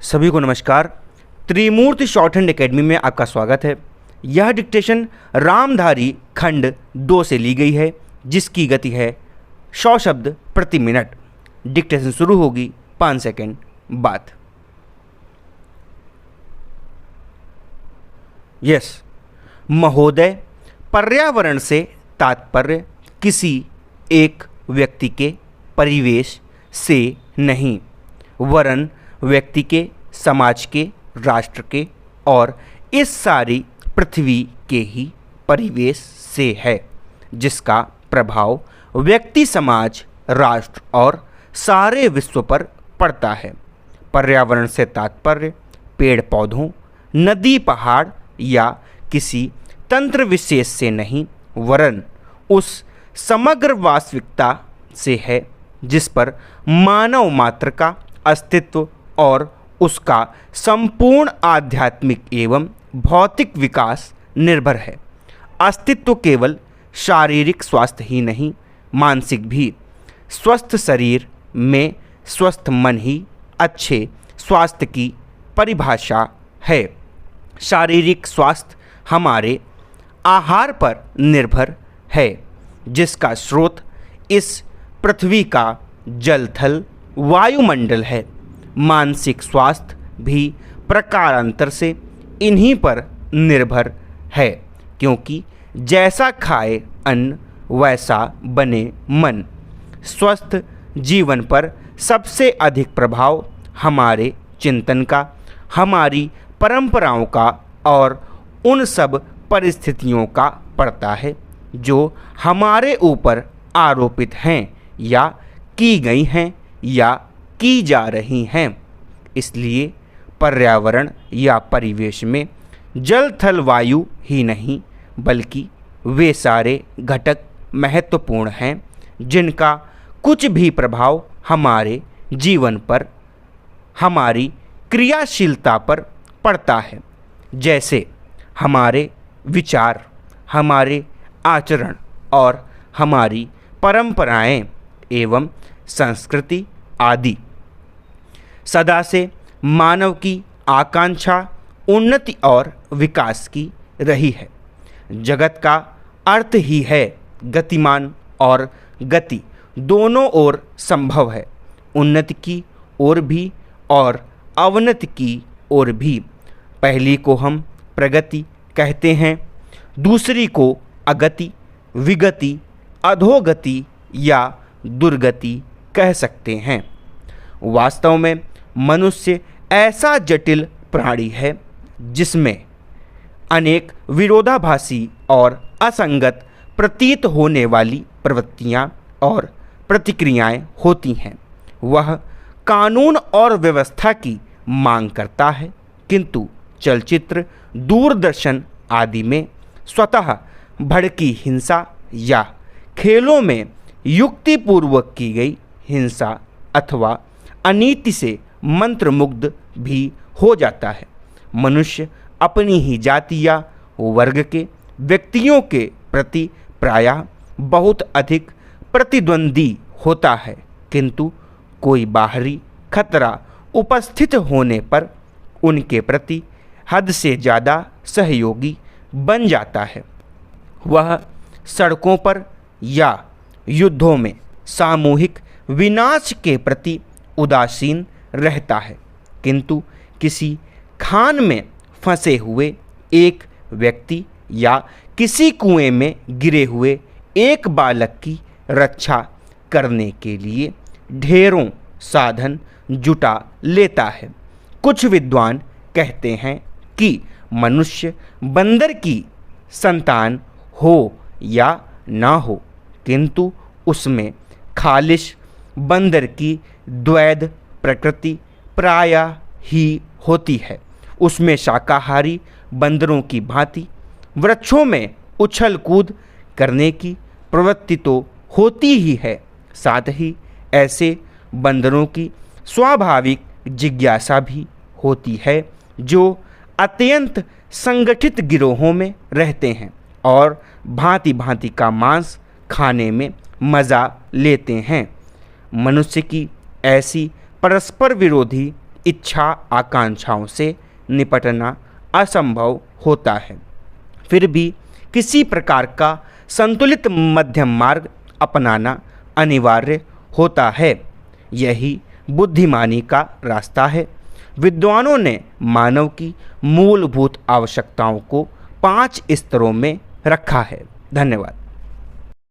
सभी को नमस्कार। त्रिमूर्ति शॉर्ट हैंड एकेडमी में आपका स्वागत है। यह डिक्टेशन रामधारी खंड 2 से ली गई है, जिसकी गति है 100 शब्द प्रति मिनट। डिक्टेशन शुरू होगी 5 सेकंड बाद। यस महोदय, पर्यावरण से तात्पर्य किसी एक व्यक्ति के परिवेश से नहीं, वरन व्यक्ति के, समाज के, राष्ट्र के और इस सारी पृथ्वी के ही परिवेश से है, जिसका प्रभाव व्यक्ति, समाज, राष्ट्र और सारे विश्व पर पड़ता है। पर्यावरण से तात्पर्य पेड़ पौधों, नदी, पहाड़ या किसी तंत्र विशेष से नहीं, वरन उस समग्र वास्तविकता से है जिस पर मानव मात्र का अस्तित्व और उसका संपूर्ण आध्यात्मिक एवं भौतिक विकास निर्भर है। अस्तित्व केवल शारीरिक स्वास्थ्य ही नहीं, मानसिक भी। स्वस्थ शरीर में स्वस्थ मन ही अच्छे स्वास्थ्य की परिभाषा है। शारीरिक स्वास्थ्य हमारे आहार पर निर्भर है, जिसका स्रोत इस पृथ्वी का जल, थल, वायुमंडल है। मानसिक स्वास्थ्य भी प्रकारांतर से इन्हीं पर निर्भर है, क्योंकि जैसा खाए अन्न वैसा बने मन। स्वस्थ जीवन पर सबसे अधिक प्रभाव हमारे चिंतन का, हमारी परंपराओं का और उन सब परिस्थितियों का पड़ता है जो हमारे ऊपर आरोपित हैं या की गई हैं या की जा रही हैं। इसलिए पर्यावरण या परिवेश में जल, थल, वायु ही नहीं, बल्कि वे सारे घटक महत्वपूर्ण हैं जिनका कुछ भी प्रभाव हमारे जीवन पर, हमारी क्रियाशीलता पर पड़ता है। जैसे हमारे विचार, हमारे आचरण और हमारी परंपराएं एवं संस्कृति आदि। सदा से मानव की आकांक्षा उन्नति और विकास की रही है। जगत का अर्थ ही है गतिमान, और गति दोनों ओर संभव है, उन्नति की ओर भी और अवनति की ओर भी। पहली को हम प्रगति कहते हैं, दूसरी को अगति, विगति, अधोगति या दुर्गति कह सकते हैं। वास्तव में मनुष्य ऐसा जटिल प्राणी है जिसमें अनेक विरोधाभासी और असंगत प्रतीत होने वाली प्रवृत्तियां और प्रतिक्रियाएं होती हैं। वह कानून और व्यवस्था की मांग करता है, किंतु चलचित्र, दूरदर्शन आदि में स्वतः भड़की हिंसा या खेलों में युक्तिपूर्वक की गई हिंसा अथवा अनीति से मंत्रमुग्ध भी हो जाता है। मनुष्य अपनी ही जाति या वर्ग के व्यक्तियों के प्रति प्रायः बहुत अधिक प्रतिद्वंदी होता है, किंतु कोई बाहरी खतरा उपस्थित होने पर उनके प्रति हद से ज़्यादा सहयोगी बन जाता है। वह सड़कों पर या युद्धों में सामूहिक विनाश के प्रति उदासीन रहता है, किंतु किसी खान में फंसे हुए एक व्यक्ति या किसी कुएं में गिरे हुए एक बालक की रक्षा करने के लिए ढेरों साधन जुटा लेता है। कुछ विद्वान कहते हैं कि मनुष्य बंदर की संतान हो या ना हो, किंतु उसमें खालिश बंदर की द्वैध प्रकृति प्रायः ही होती है। उसमें शाकाहारी बंदरों की भांति वृक्षों में उछल कूद करने की प्रवृत्ति तो होती ही है, साथ ही ऐसे बंदरों की स्वाभाविक जिज्ञासा भी होती है जो अत्यंत संगठित गिरोहों में रहते हैं और भांति भांति का मांस खाने में मज़ा लेते हैं। मनुष्य की ऐसी परस्पर विरोधी इच्छा आकांक्षाओं से निपटना असंभव होता है। फिर भी किसी प्रकार का संतुलित मध्यम मार्ग अपनाना अनिवार्य होता है। यही बुद्धिमानी का रास्ता है। विद्वानों ने मानव की मूलभूत आवश्यकताओं को 5 स्तरों में रखा है। धन्यवाद।